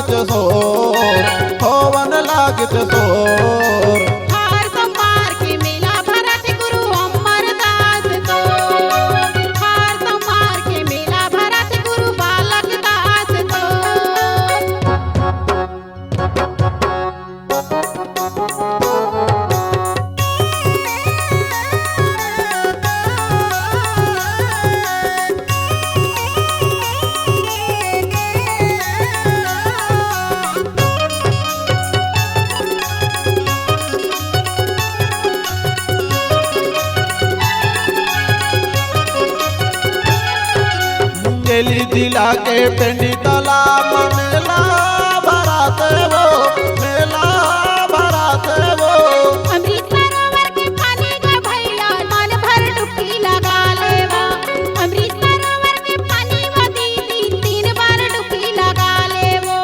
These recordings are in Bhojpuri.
लागित सोर, होवन लागित सोर। हर सोमवार के मेला भरत गुरु अमरदास तो, हर सोमवार के मेला भरत गुरु बालक दास तो। मुंगेली जिला के पेंडी तालाब मेला भराते वो, मेला भराते वो। अमृत सरोवर के पानी का भैया मन भर डुबकी लगा लेवा, अमृत सरोवर के पानी में दीदी 3 बार डुबकी लगा लेवो।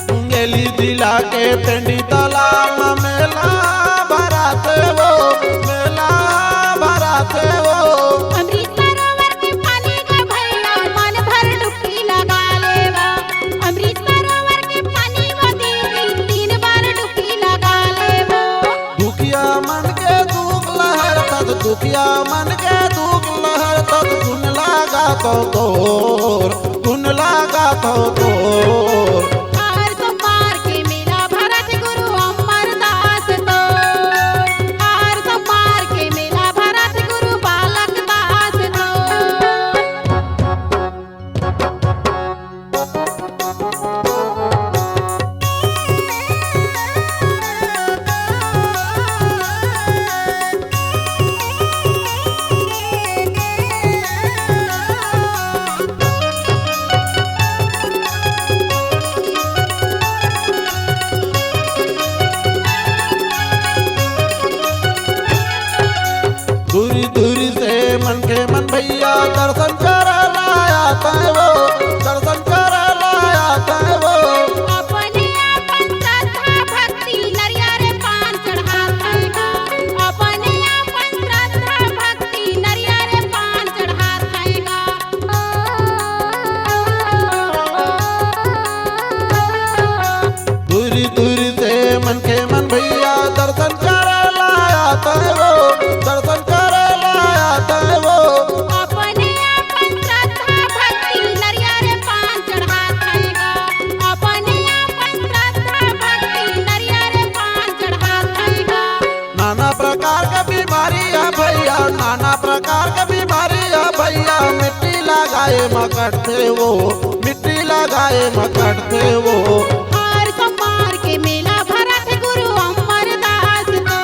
मुंगेली जिला के पेंडी तालाब मेला भराते वो, मेला भराते वो। अमृत सरोवर के पानी का भैया मन भर डुबकी लगा लेवा, अमृत सरोवर के पानी में दीदी 3 बार डुबकी लगा लेवो। दुखिया मन के दुख लहर तक, दुखिया मन के दुख लहर तक धुन लगा तो तोर, धुन लगा तो तोर। हर सोमवार के मेला भरत गुरु अमरदास तो, हर सोमवार के मेला भरत गुरु बालक दास तो। दूरी दूरी से मन के मन भैया दर्शन कर लाया तय वो, दर्शन कर लाया तय वो। अपने आपन श्रद्धा भक्ति नरियर पान चढ़ाथैगा, अपने आपन श्रद्धा भक्ति नरियर पान चढ़ाथैगा। दूरी दूरी से मन के मन भैया दर्शन कर लाया तय वो, दर्शन कर लाया तय वो। अपने आपन श्रद्धा भक्ति नरियर पान चढ़ाथैगा, अपने आपन श्रद्धा भक्ति नरियर पान चढ़ाथैगा। नाना प्रकार का बीमारी है भैया, नाना प्रकार का बीमारी है भैया। मिट्टी लगाए मकड़ते वो, मिट्टी लगाए मकड़ते वो। हर सोमवार के मेला भरत गुरु अमरदास तो,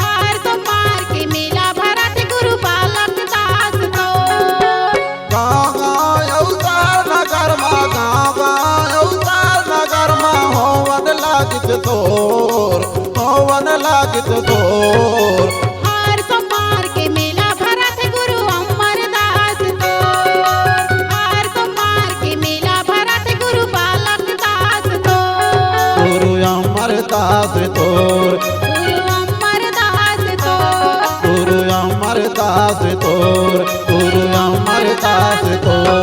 हर सोमवार के मेला भरत गुरु बालक दास तो। गाँव गाँव अवतार नगर माँ, गाँव गाँव अवतार नगर माँ होवन लागित तोर, होवन लागित तोर। हर सोमवार के मेला भरत गुरु अमरदास तो, हर सोमवार के मेला भरत गुरु बालक दास तो। गुरु अमरदास तोर, गुरु अमरदास तो, गुरु अमरदास तोर, गुरु अमरदास तोर।